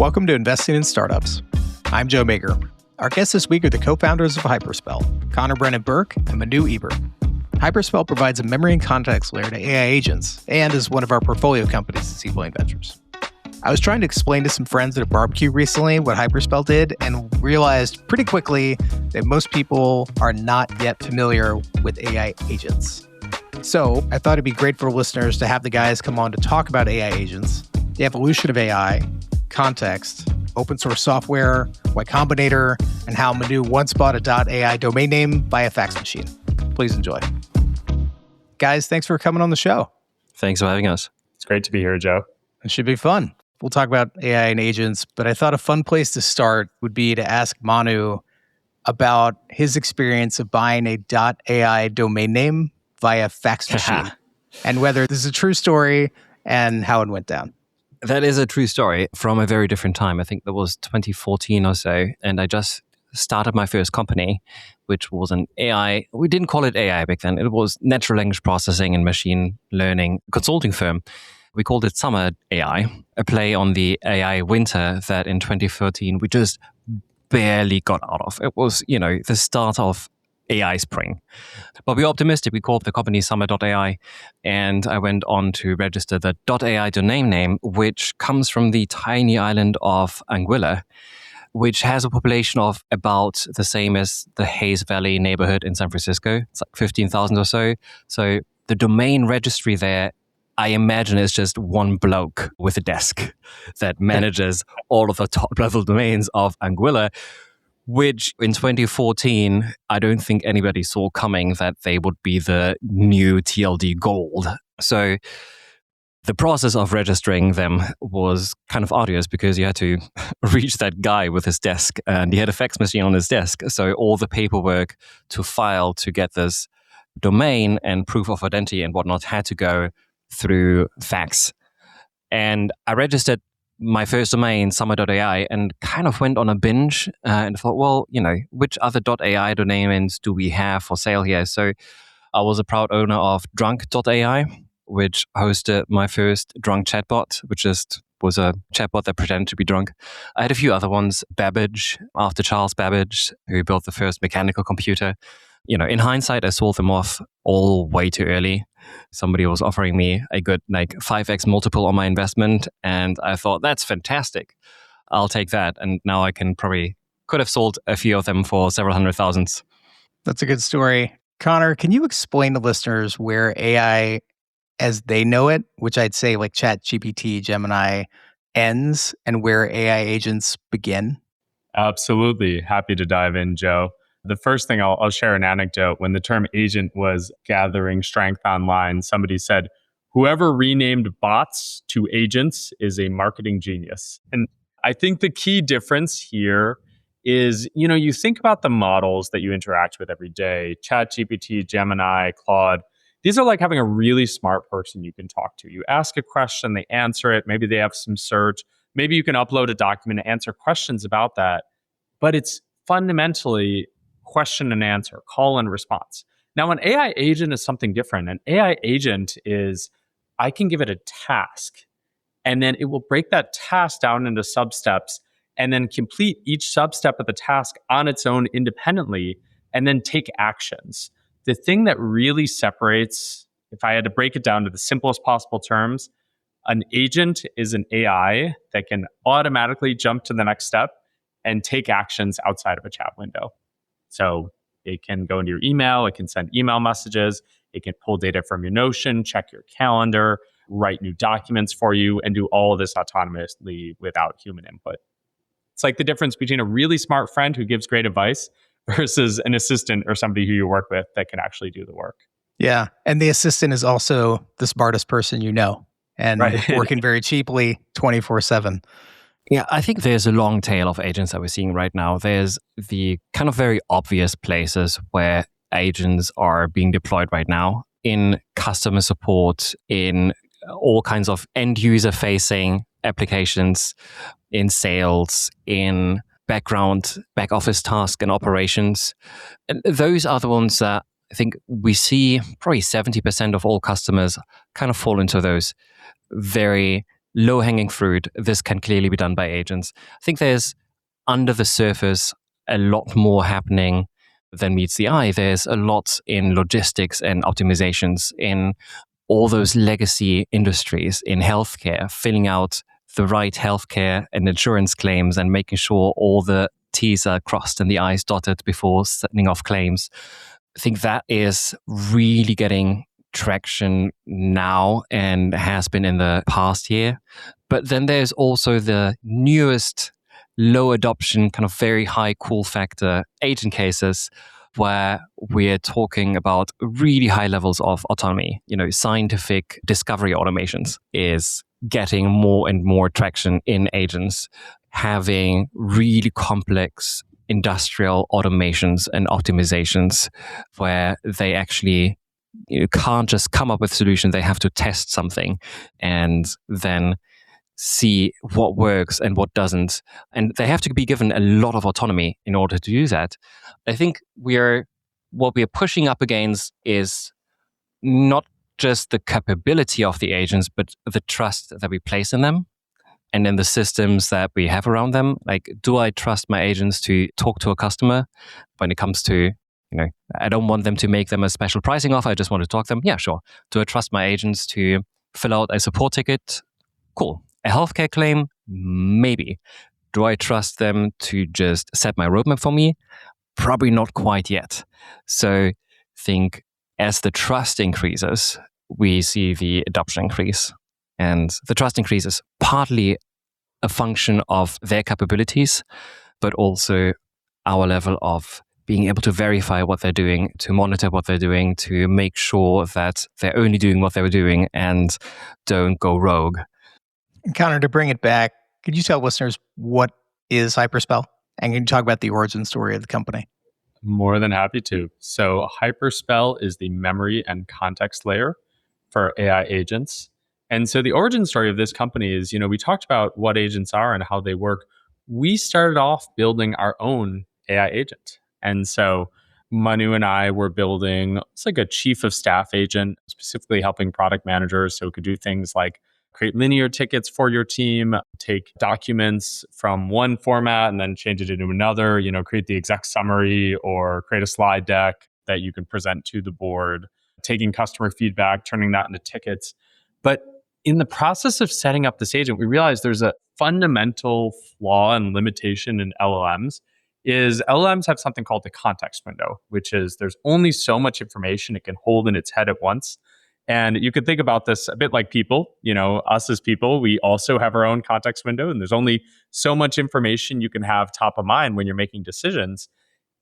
Welcome to Investing in Startups. I'm Joe Baker. Our guests this week are the co-founders of Hyperspell, Conor Brennan-Burke and Manu Ebert. Hyperspell provides a memory and context layer to AI agents and is one of our portfolio companies at Seaplane Ventures. I was trying to explain to some friends at a barbecue recently what Hyperspell did and realized pretty quickly that most people are not yet familiar with AI agents. So I thought it'd be great for listeners to have the guys come on to talk about AI agents, the evolution of AI, context, open source software, why Combinator, and how Manu once bought a .ai domain name by a fax machine. Please enjoy. Guys, thanks for coming on the show. Thanks for having us. It's great to be here, Joe. It should be fun. We'll talk about AI and agents, but I thought a fun place to start would be to ask Manu about his experience of buying a .ai domain name via fax machine and whether this is a true story and how it went down. That is a true story from a very different time. I think that was 2014 or so. And I just started my first company, which was an AI. We didn't call it AI back then. It was natural language processing and machine learning consulting firm. We called it Summer AI, a play on the AI winter that in 2013 we just barely got out of. It was, the start of AI spring. But we were optimistic. We called the company Summer.ai, and I went on to register the .ai domain name, which comes from the tiny island of Anguilla, which has a population of about the same as the Hayes Valley neighborhood in San Francisco. It's like 15,000 or so. So the domain registry there, I imagine, is just one bloke with a desk that manages all of the top-level domains of Anguilla, which in 2014, I don't think anybody saw coming that they would be the new TLD gold. So the process of registering them was kind of arduous because you had to reach that guy with his desk, and he had a fax machine on his desk. So all the paperwork to file to get this domain and proof of identity and whatnot had to go through fax. And I registered my first domain, Summer.ai, and kind of went on a binge and thought, well, which other .ai domains do we have for sale here? So I was a proud owner of Drunk.ai, which hosted my first drunk chatbot, which just was a chatbot that pretended to be drunk. I had a few other ones, Babbage, after Charles Babbage, who built the first mechanical computer. In hindsight, I sold them off all way too early. Somebody was offering me a good 5x multiple on my investment, and I thought, that's fantastic. I'll take that. And now I could have sold a few of them for several hundred thousands. That's a good story. Conor, can you explain to listeners where AI as they know it, which I'd say like ChatGPT, Gemini, ends, and where AI agents begin? Absolutely. Happy to dive in, Joe. The first thing I'll share an anecdote. When the term agent was gathering strength online, somebody said, whoever renamed bots to agents is a marketing genius. And I think the key difference here is, you think about the models that you interact with every day, ChatGPT, Gemini, Claude. These are like having a really smart person you can talk to. You ask a question, they answer it. Maybe they have some search. Maybe you can upload a document and answer questions about that. But it's fundamentally question and answer, call and response. Now, an AI agent is something different. An AI agent is, I can give it a task, and then it will break that task down into sub-steps and then complete each sub-step of the task on its own independently, and then take actions. The thing that really separates, if I had to break it down to the simplest possible terms, an agent is an AI that can automatically jump to the next step and take actions outside of a chat window. So it can go into your email, it can send email messages, it can pull data from your Notion, check your calendar, write new documents for you, and do all of this autonomously without human input. It's like the difference between a really smart friend who gives great advice versus an assistant or somebody who you work with that can actually do the work. Yeah. And the assistant is also the smartest person and working very cheaply 24/7. Yeah, I think there's a long tail of agents that we're seeing right now. There's the kind of very obvious places where agents are being deployed right now in customer support, in all kinds of end user facing applications, in sales, in back office tasks and operations. And those are the ones that I think we see probably 70% of all customers kind of fall into those very low-hanging fruit. This can clearly be done by agents. I think there's, under the surface, a lot more happening than meets the eye. There's a lot in logistics and optimizations in all those legacy industries, in healthcare, filling out the right healthcare and insurance claims and making sure all the T's are crossed and the I's dotted before sending off claims. I think that is really getting traction now and has been in the past year. But then there's also the newest low adoption, kind of very high cool factor agent cases where we're talking about really high levels of autonomy. Scientific discovery automations is getting more and more traction in agents, having really complex industrial automations and optimizations where they actually can't just come up with solutions. They have to test something and then see what works and what doesn't. And they have to be given a lot of autonomy in order to do that. I think what we are pushing up against is not just the capability of the agents, but the trust that we place in them and in the systems that we have around them. Like, do I trust my agents to talk to a customer when it comes to, I don't want them to make them a special pricing offer. I just want to talk to them. Yeah, sure. Do I trust my agents to fill out a support ticket? Cool. A healthcare claim? Maybe. Do I trust them to just set my roadmap for me? Probably not quite yet. So I think as the trust increases, we see the adoption increase. And the trust increase is partly a function of their capabilities, but also our level of being able to verify what they're doing, to monitor what they're doing, to make sure that they're only doing what they were doing and don't go rogue. Conor, to bring it back, could you tell listeners what is Hyperspell? And can you talk about the origin story of the company? More than happy to. So Hyperspell is the memory and context layer for AI agents. And so the origin story of this company is, we talked about what agents are and how they work. We started off building our own AI agent. And so Manu and I were building, it's like a chief of staff agent, specifically helping product managers so it could do things like create linear tickets for your team, take documents from one format and then change it into another, create the exec summary or create a slide deck that you can present to the board, taking customer feedback, turning that into tickets. But in the process of setting up this agent, we realized there's a fundamental flaw and limitation in LLMs. Is LLMs have something called the context window, which is there's only so much information it can hold in its head at once. And you could think about this a bit like people, us as people, we also have our own context window, and there's only so much information you can have top of mind when you're making decisions.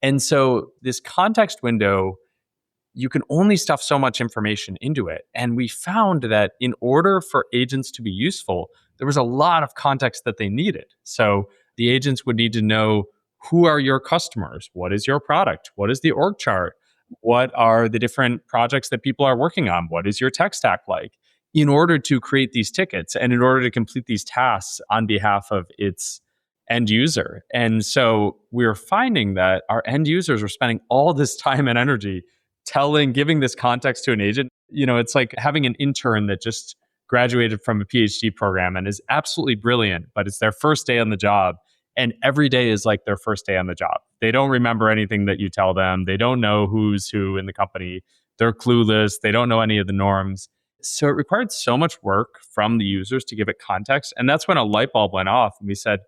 And so this context window, you can only stuff so much information into it. And we found that in order for agents to be useful, there was a lot of context that they needed. So the agents would need to know, who are your customers? What is your product? What is the org chart? What are the different projects that people are working on? What is your tech stack like? In order to create these tickets and in order to complete these tasks on behalf of its end user. And so we're finding that our end users were spending all this time and energy giving this context to an agent. It's like having an intern that just graduated from a PhD program and is absolutely brilliant, but it's their first day on the job. And every day is like their first day on the job. They don't remember anything that you tell them. They don't know who's who in the company. They're clueless. They don't know any of the norms. So it required so much work from the users to give it context. And that's when a light bulb went off. And we said,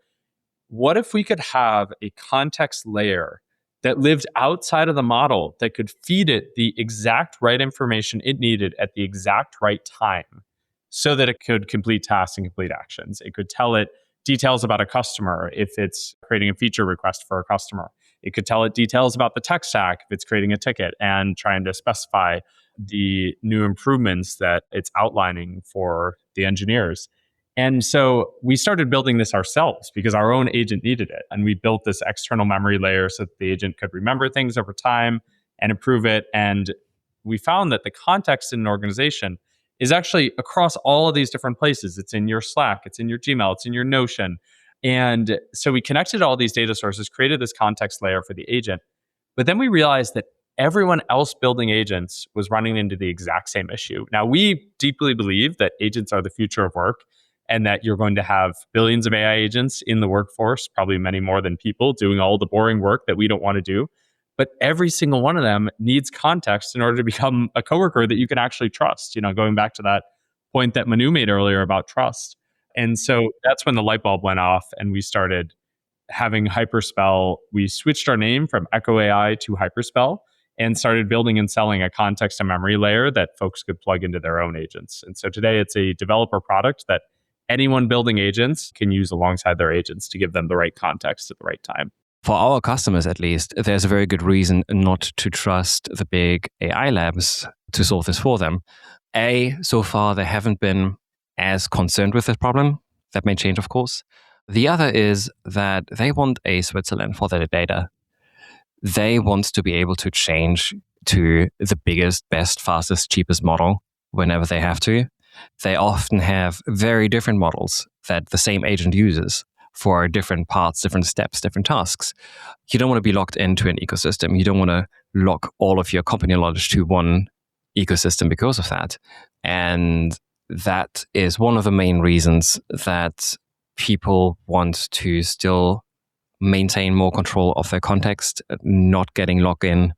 what if we could have a context layer that lived outside of the model that could feed it the exact right information it needed at the exact right time so that it could complete tasks and complete actions? It could tell it details about a customer if it's creating a feature request for a customer. It could tell it details about the tech stack if it's creating a ticket and trying to specify the new improvements that it's outlining for the engineers. And so we started building this ourselves because our own agent needed it. And we built this external memory layer so that the agent could remember things over time and improve it. And we found that the context in an organization is actually across all of these different places. It's in your Slack, it's in your Gmail, it's in your Notion. And so we connected all these data sources, created this context layer for the agent. But then we realized that everyone else building agents was running into the exact same issue. Now, we deeply believe that agents are the future of work. and that you're going to have billions of AI agents in the workforce, probably many more than people, doing all the boring work that we don't want to do. But every single one of them needs context in order to become a coworker that you can actually trust. Going back to that point that Manu made earlier about trust. And so that's when the light bulb went off and we started having Hyperspell. We switched our name from Echo AI to Hyperspell and started building and selling a context and memory layer that folks could plug into their own agents. And so today it's a developer product that anyone building agents can use alongside their agents to give them the right context at the right time. For our customers, at least, there's a very good reason not to trust the big AI labs to solve this for them. So far, they haven't been as concerned with this problem. That may change, of course. The other is that they want a Switzerland for their data. They want to be able to change to the biggest, best, fastest, cheapest model whenever they have to. They often have very different models that the same agent uses for different parts, different steps, different tasks. You don't want to be locked into an ecosystem. You don't want to lock all of your company knowledge to one ecosystem because of that. And that is one of the main reasons that people want to still maintain more control of their context, not getting locked in,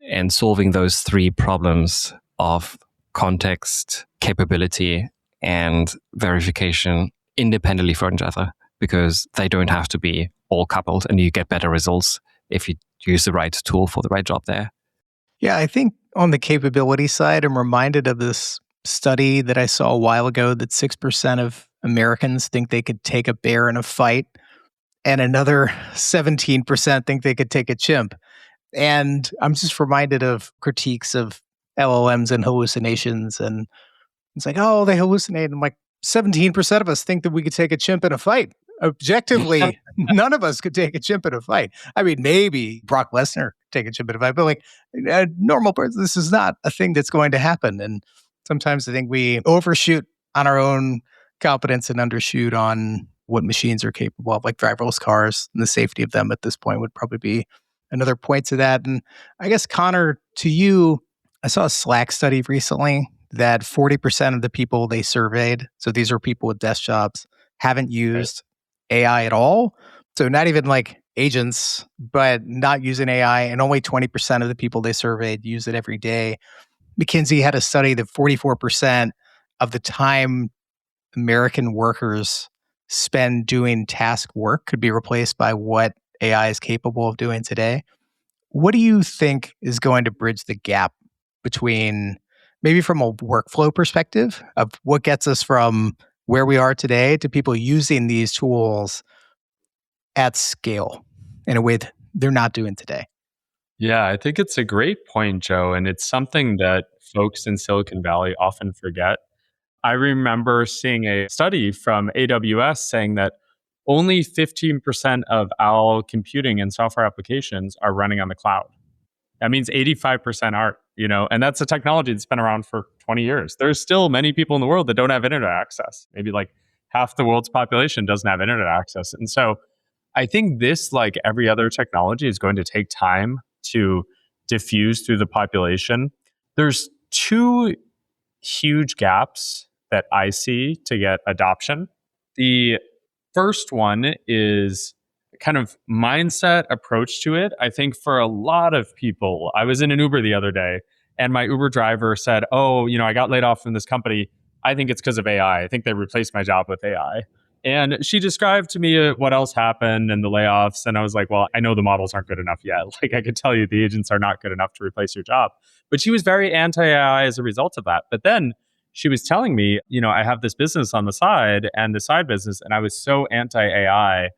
and solving those three problems of context, capability, and verification independently from each other, because they don't have to be all coupled, and you get better results if you use the right tool for the right job there. Yeah, I think on the capability side, I'm reminded of this study that I saw a while ago that 6% of Americans think they could take a bear in a fight, and another 17% think they could take a chimp. And I'm just reminded of critiques of LLMs and hallucinations. And it's like, oh, they hallucinate. I'm like, 17% of us think that we could take a chimp in a fight. Objectively, none of us could take a chimp in a fight. I mean, maybe Brock Lesnar could take a chimp in a fight, but like a normal person, this is not a thing that's going to happen. And sometimes I think we overshoot on our own competence and undershoot on what machines are capable of, like driverless cars, and the safety of them at this point would probably be another point to that. And I guess, Conor, to you, I saw a Slack study recently that 40% of the people they surveyed, so these are people with desk jobs, haven't used AI at all. So not even like agents, but not using AI. And only 20% of the people they surveyed use it every day. McKinsey had a study that 44% of the time American workers spend doing task work could be replaced by what AI is capable of doing today. What do you think is going to bridge the gap between, maybe from a workflow perspective, of what gets us from where we are today to people using these tools at scale in a way that they're not doing today? Yeah, I think it's a great point, Joe. And it's something that folks in Silicon Valley often forget. I remember seeing a study from AWS saying that only 15% of all computing and software applications are running on the cloud. That means 85% aren't, and that's a technology that's been around for 20 years. There's still many people in the world that don't have internet access. Maybe like half the world's population doesn't have internet access. And so I think this, like every other technology, is going to take time to diffuse through the population. There's two huge gaps that I see to get adoption. The first one is kind of mindset approach to it. I think for a lot of people, I was in an Uber the other day and my Uber driver said, oh, I got laid off from this company. I think it's because of AI. I think they replaced my job with AI. And she described to me what else happened and the layoffs. And I was like, well, I know the models aren't good enough yet. Like I could tell you the agents are not good enough to replace your job. But she was very anti-AI as a result of that. But then she was telling me, I have this business on the side and the side business, and I was so anti-AI.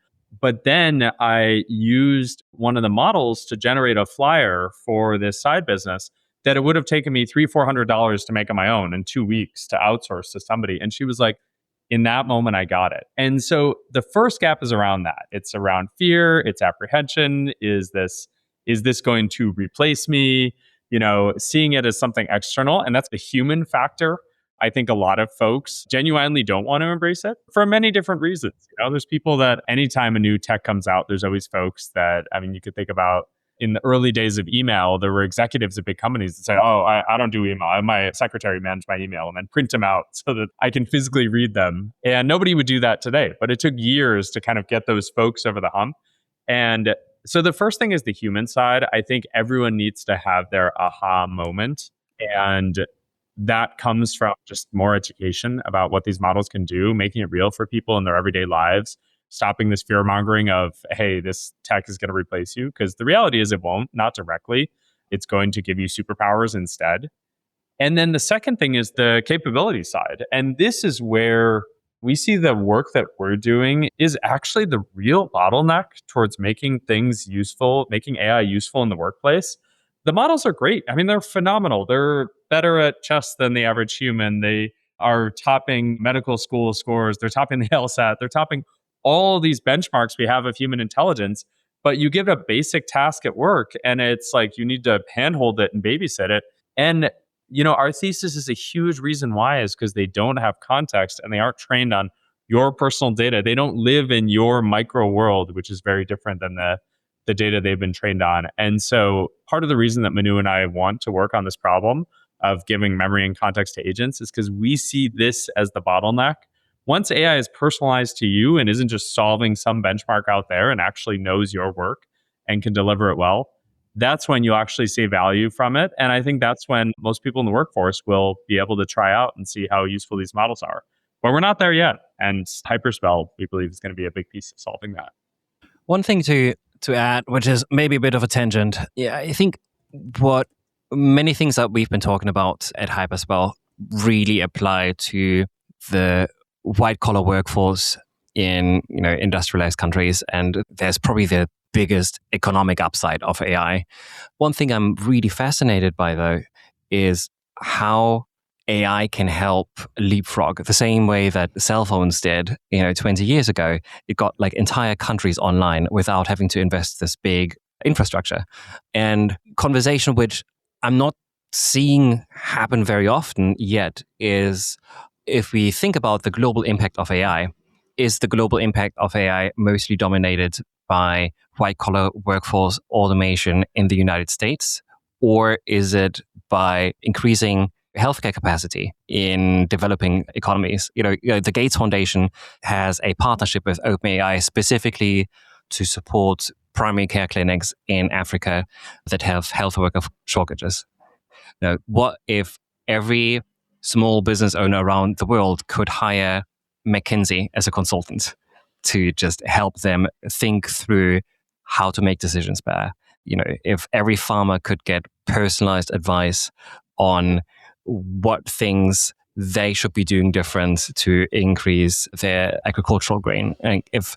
But then I used one of the models to generate a flyer for this side business that it would have taken me $300-$400 to make on my own in 2 weeks to outsource to somebody. And she was like, in that moment, I got it. And so the first gap is around that. It's around fear, it's apprehension. Is this going to replace me? Seeing it as something external. And that's the human factor. I think a lot of folks genuinely don't want to embrace it for many different reasons. There's people that anytime a new tech comes out, there's always folks that, you could think about in the early days of email, there were executives at big companies that say, oh, I don't do email. I have my secretary manage my email and then print them out so that I can physically read them. And nobody would do that today. But it took years to kind of get those folks over the hump. And so the first thing is the human side. I think everyone needs to have their aha moment. And that comes from just more education about what these models can do, making it real for people in their everyday lives, stopping this fear mongering of, hey, this tech is going to replace you. Because the reality is it won't, not directly. It's going to give you superpowers instead. And then the second thing is the capability side. And this is where we see the work that we're doing is actually the real bottleneck towards making things useful, making AI useful in the workplace. The models are great. I mean, they're phenomenal. They're better at chess than the average human. They are topping medical school scores. They're topping the LSAT. They're topping all these benchmarks we have of human intelligence. But you give it a basic task at work and it's like you need to handhold it and babysit it. And our thesis is a huge reason why is because they don't have context and they aren't trained on your personal data. They don't live in your micro world, which is very different than the data they've been trained on. And so part of the reason that Manu and I want to work on this problem of giving memory and context to agents is because we see this as the bottleneck. Once AI is personalized to you and isn't just solving some benchmark out there and actually knows your work and can deliver it well, that's when you actually see value from it. And I think that's when most people in the workforce will be able to try out and see how useful these models are. But we're not there yet. And Hyperspell, we believe, is going to be a big piece of solving that. One thing to add, which is maybe a bit of a tangent. Yeah, I think what many things that we've been talking about at Hyperspell really apply to the white collar workforce in industrialized countries, and there's probably the biggest economic upside of AI. One thing I'm really fascinated by though is how AI can help leapfrog the same way that cell phones did 20 years ago. It got like entire countries online without having to invest this big infrastructure. And conversation which I'm not seeing happen very often yet is, if we think about the global impact of AI, is the global impact of AI mostly dominated by white-collar workforce automation in the United States? Or is it by increasing healthcare capacity in developing economies? The Gates Foundation has a partnership with OpenAI specifically to support primary care clinics in Africa that have health worker shortages. Now, what if every small business owner around the world could hire McKinsey as a consultant to just help them think through how to make decisions better? If every farmer could get personalized advice on what things they should be doing different to increase their agricultural grain, and if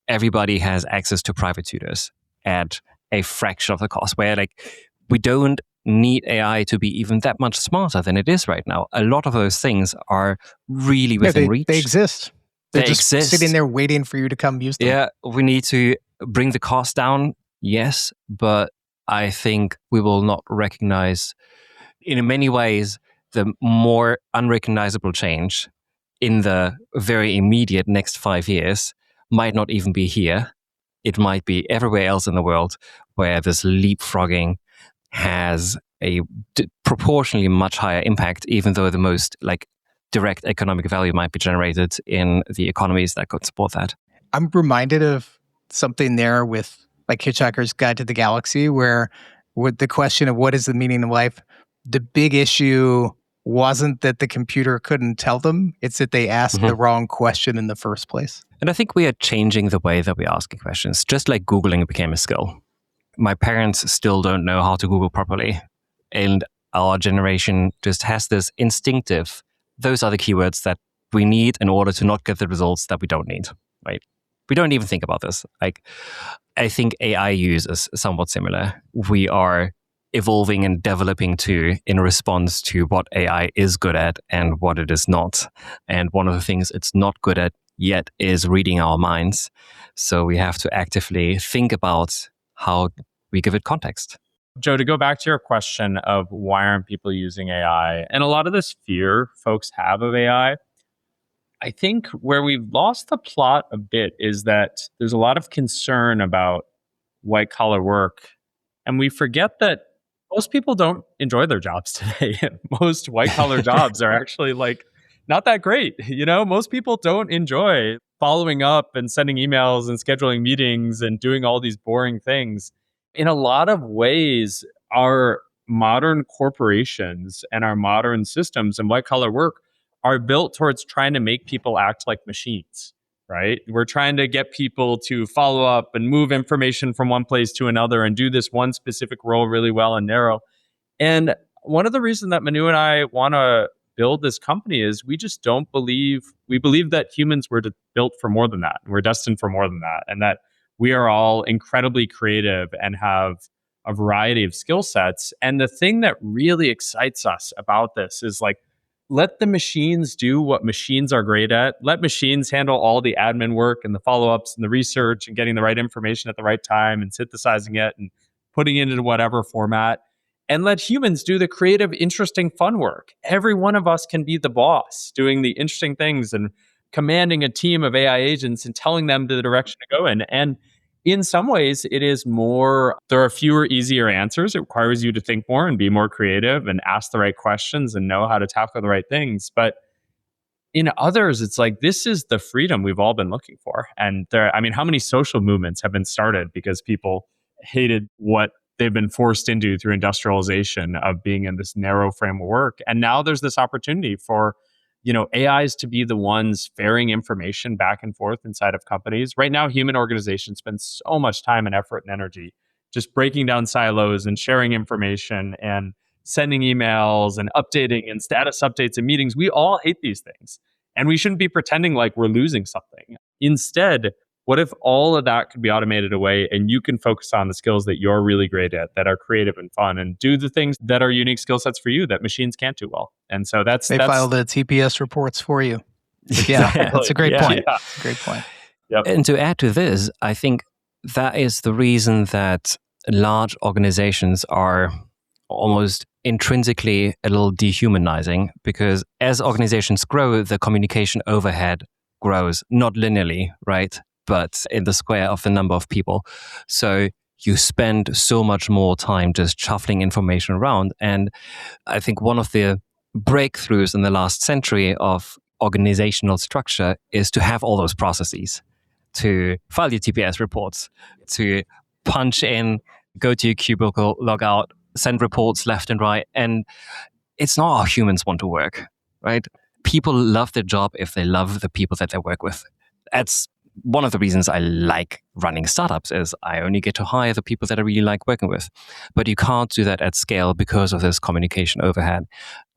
everybody has access to private tutors at a fraction of the cost, where we don't need AI to be even that much smarter than it is right now. A lot of those things are really within reach. They exist. They're just sitting there waiting for you to come use them. Yeah, we need to bring the cost down, yes, but I think we will not recognize, in many ways, the more unrecognizable change in the very immediate next 5 years might not even be here. It might be everywhere else in the world where this leapfrogging has a proportionally much higher impact, even though the most direct economic value might be generated in the economies that could support that. I'm reminded of something there with Hitchhiker's Guide to the Galaxy, where with the question of what is the meaning of life, the big issue wasn't that the computer couldn't tell them, it's that they asked the wrong question in the first place. And I think we are changing the way that we're asking questions, just like Googling became a skill. My parents still don't know how to Google properly. And our generation just has this instinctive, those are the keywords that we need in order to not get the results that we don't need, right? We don't even think about this. I think AI use is somewhat similar. We are evolving and developing too in response to what AI is good at and what it is not. And one of the things it's not good at yet is reading our minds. So we have to actively think about how we give it context. Joe, to go back to your question of why aren't people using AI, and a lot of this fear folks have of AI, I think where we've lost the plot a bit is that there's a lot of concern about white collar work And we forget that most people don't enjoy their jobs today. Most white collar jobs are actually like not that great. Most people don't enjoy following up and sending emails and scheduling meetings and doing all these boring things. In a lot of ways, our modern corporations and our modern systems and white collar work are built towards trying to make people act like machines, right? We're trying to get people to follow up and move information from one place to another and do this one specific role really well and narrow. And one of the reasons that Manu and I want to build this company is we believe that humans were built for more than that. We're destined for more than that. And that we are all incredibly creative and have a variety of skill sets. And the thing that really excites us about this is like, let the machines do what machines are great at. Let machines handle all the admin work and the follow-ups and the research and getting the right information at the right time and synthesizing it and putting it into whatever format. And let humans do the creative, interesting, fun work. Every one of us can be the boss doing the interesting things and commanding a team of AI agents and telling them the direction to go in. And in some ways, there are fewer, easier answers. It requires you to think more and be more creative and ask the right questions and know how to tackle the right things. But in others, it's like, this is the freedom we've all been looking for. And how many social movements have been started because people hated what they've been forced into through industrialization of being in this narrow frame of work. And now there's this opportunity for AIs to be the ones ferrying information back and forth inside of companies. Right now, human organizations spend so much time and effort and energy just breaking down silos and sharing information and sending emails and updating and status updates and meetings. We all hate these things. And we shouldn't be pretending like we're losing something. Instead, what if all of that could be automated away and you can focus on the skills that you're really great at, that are creative and fun, and do the things that are unique skill sets for you that machines can't do well? And so they file the TPS reports for you. Yeah, that's a great point. Yeah. That's a great point. Yep. And to add to this, I think that is the reason that large organizations are almost intrinsically a little dehumanizing, because as organizations grow, the communication overhead grows, not linearly, right? But in the square of the number of people. So you spend so much more time just shuffling information around. And I think one of the breakthroughs in the last century of organizational structure is to have all those processes, to file your TPS reports, to punch in, go to your cubicle, log out, send reports left and right. And it's not how humans want to work, right? People love their job if they love the people that they work with. That's one of the reasons I like running startups, is I only get to hire the people that I really like working with. But you can't do that at scale because of this communication overhead.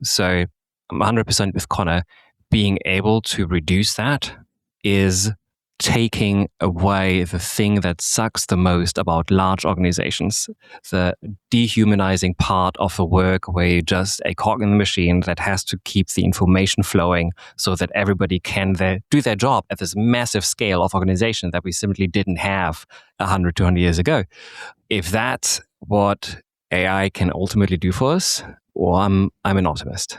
So I'm 100% with Conor. Being able to reduce that is taking away the thing that sucks the most about large organizations, the dehumanizing part of the work where you're just a cog in the machine that has to keep the information flowing so that everybody can do their job at this massive scale of organization that we simply didn't have 100, 200 years ago. If that's what AI can ultimately do for us, well, I'm an optimist.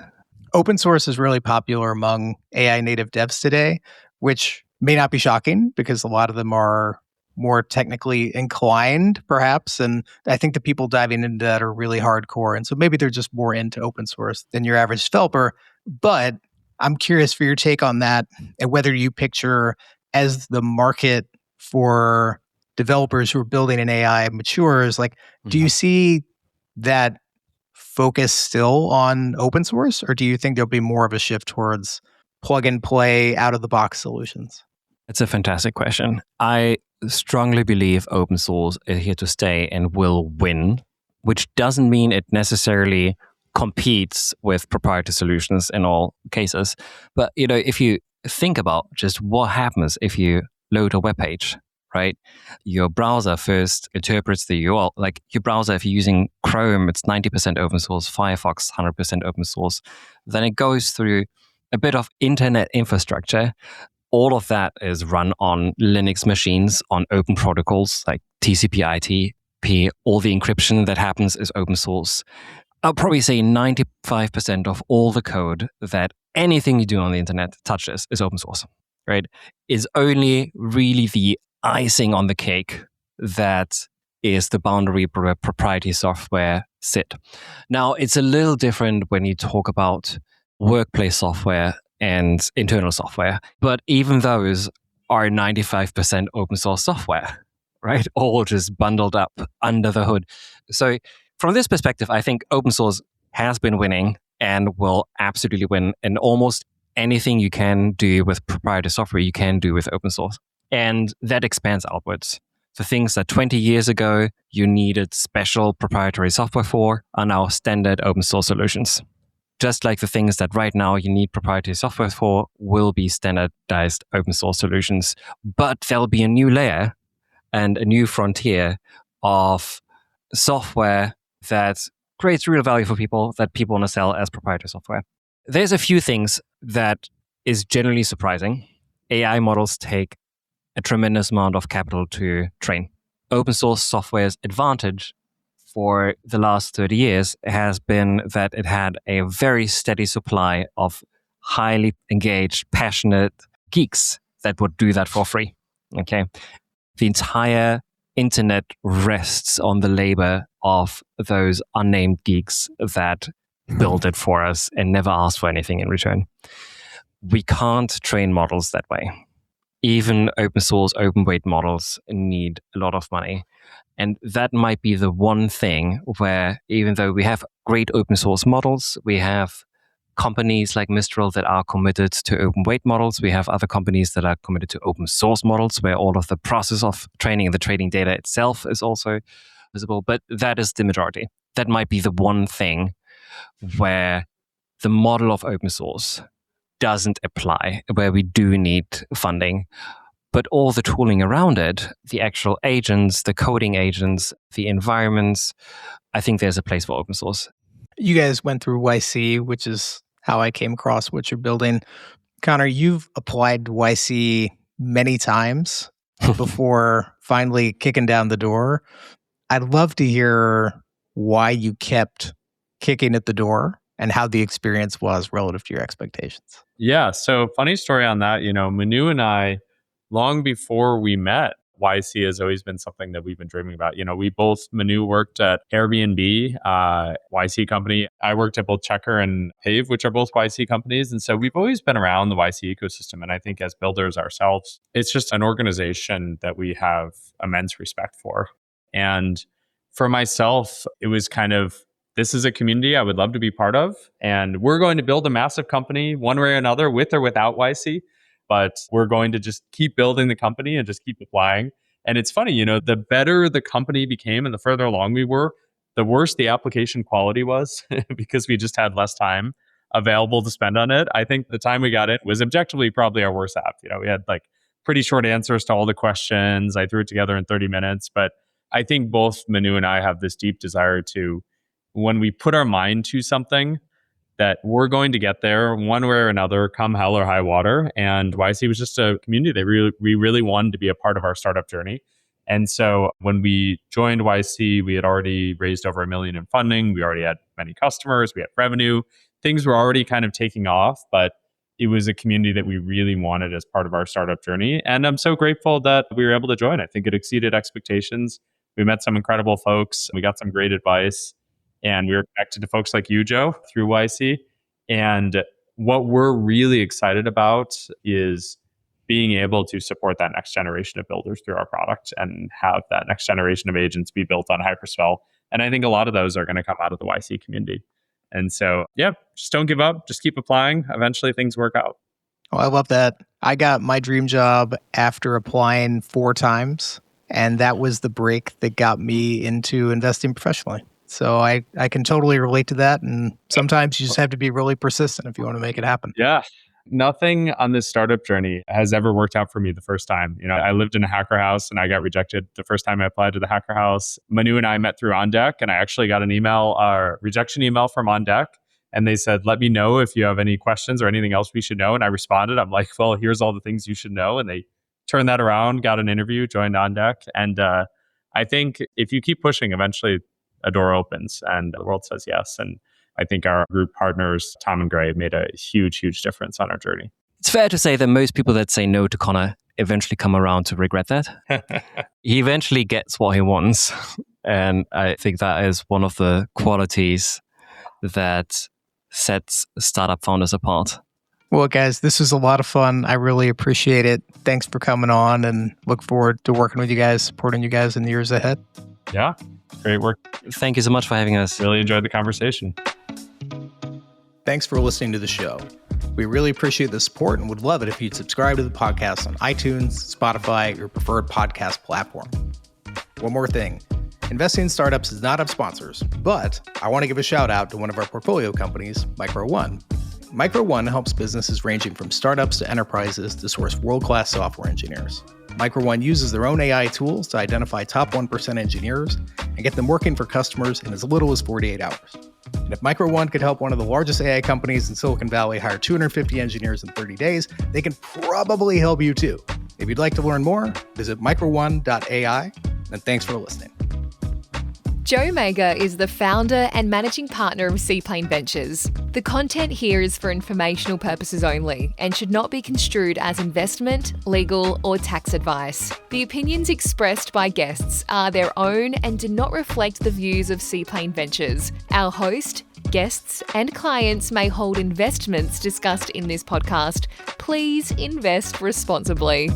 Open source is really popular among AI native devs today, which may not be shocking because a lot of them are more technically inclined, perhaps. And I think the people diving into that are really hardcore. And so maybe they're just more into open source than your average developer. But I'm curious for your take on that and whether you picture, as the market for developers who are building an AI matures, like, do you see that focus still on open source? Or do you think there'll be more of a shift towards plug and play, out of the box solutions? It's a fantastic question. I strongly believe open source is here to stay and will win, which doesn't mean it necessarily competes with proprietary solutions in all cases. But if you think about just what happens if you load a web page, right? Your browser first interprets the URL. Like your browser, if you're using Chrome, it's 90% open source, Firefox, 100% open source. Then it goes through a bit of internet infrastructure. All of that is run on Linux machines, on open protocols like TCP/IP. All the encryption that happens is open source. I'll probably say 95% of all the code that anything you do on the internet touches is open source, right? It's only really the icing on the cake that is the boundary where proprietary software sit. Now, it's a little different when you talk about workplace software and internal software, but even those are 95% open source software, right? All just bundled up under the hood. So from this perspective, I think open source has been winning and will absolutely win. And almost anything you can do with proprietary software, you can do with open source. And that expands outwards. The things that 20 years ago you needed special proprietary software for are now standard open source solutions. Just like the things that right now you need proprietary software for will be standardized open source solutions. But there'll be a new layer and a new frontier of software that creates real value for people that people want to sell as proprietary software. There's a few things that is generally surprising. AI models take a tremendous amount of capital to train. Open source software's advantage for the last 30 years has been that it had a very steady supply of highly engaged, passionate geeks that would do that for free. Okay. The entire internet rests on the labor of those unnamed geeks that built it for us and never asked for anything in return. We can't train models that way. Even open source, open weight models need a lot of money. And that might be the one thing where, even though we have great open source models, we have companies like Mistral that are committed to open weight models. We have other companies that are committed to open source models, where all of the process of training and the training data itself is also visible. But that is the majority. That might be the one thing where the model of open source doesn't apply, where we do need funding. But all the tooling around it, the actual agents, the coding agents, the environments, I think there's a place for open source. You guys went through YC, which is how I came across what you're building. Conor, you've applied to YC many times before finally kicking down the door. I'd love to hear why you kept kicking at the door and how the experience was relative to your expectations. Yeah. So funny story on that. Manu and I, long before we met, YC has always been something that we've been dreaming about. Manu worked at Airbnb, YC company. I worked at both Checker and Pave, which are both YC companies. And so we've always been around the YC ecosystem. And I think as builders ourselves, it's just an organization that we have immense respect for. And for myself, it was kind of, this is a community I would love to be part of. And we're going to build a massive company one way or another, with or without YC. But we're going to just keep building the company and just keep applying. And it's funny, the better the company became and the further along we were, the worse the application quality was because we just had less time available to spend on it. I think the time we got it was objectively probably our worst app. We had like pretty short answers to all the questions. I threw it together in 30 minutes. But I think both Manu and I have this deep desire to, when we put our mind to something, that we're going to get there one way or another, come hell or high water. And YC was just a community that we really wanted to be a part of our startup journey. And so when we joined YC, we had already raised over $1 million in funding. We already had many customers. We had revenue. Things were already kind of taking off, but it was a community that we really wanted as part of our startup journey. And I'm so grateful that we were able to join. I think it exceeded expectations. We met some incredible folks. We got some great advice. And we were connected to folks like you, Joe, through YC. And what we're really excited about is being able to support that next generation of builders through our product and have that next generation of agents be built on Hyperspell. And I think a lot of those are going to come out of the YC community. And so, just don't give up. Just keep applying. Eventually things work out. Oh, I love that. I got my dream job after applying 4 times. And that was the break that got me into investing professionally. So I can totally relate to that. And sometimes you just have to be really persistent if you want to make it happen. Yeah. Nothing on this startup journey has ever worked out for me the first time. I lived in a hacker house and I got rejected the first time I applied to the hacker house. Manu and I met through OnDeck, and I actually got an rejection email from OnDeck. And they said, let me know if you have any questions or anything else we should know. And I responded, I'm like, well, here's all the things you should know. And they turned that around, got an interview, joined OnDeck. And I think if you keep pushing, eventually a door opens and the world says yes. And I think our group partners, Tom and Gray, made a huge, huge difference on our journey. It's fair to say that most people that say no to Conor eventually come around to regret that. He eventually gets what he wants. And I think that is one of the qualities that sets startup founders apart. Well, guys, this was a lot of fun. I really appreciate it. Thanks for coming on, and look forward to working with you guys, supporting you guys in the years ahead. Yeah, great work. Thank you so much for having us. Really enjoyed the conversation. Thanks for listening to the show. We really appreciate the support and would love it if you'd subscribe to the podcast on iTunes, Spotify, your preferred podcast platform. One more thing. Investing in startups does not have sponsors, but I want to give a shout out to one of our portfolio companies, Micro One. Micro One helps businesses ranging from startups to enterprises to source world-class software engineers. Micro One uses their own AI tools to identify top 1% engineers and get them working for customers in as little as 48 hours. And if Micro One could help one of the largest AI companies in Silicon Valley hire 250 engineers in 30 days, they can probably help you too. If you'd like to learn more, visit microone.ai, and thanks for listening. Joe Mager is the founder and managing partner of Seaplane Ventures. The content here is for informational purposes only and should not be construed as investment, legal, or tax advice. The opinions expressed by guests are their own and do not reflect the views of Seaplane Ventures. Our host, guests, and clients may hold investments discussed in this podcast. Please invest responsibly.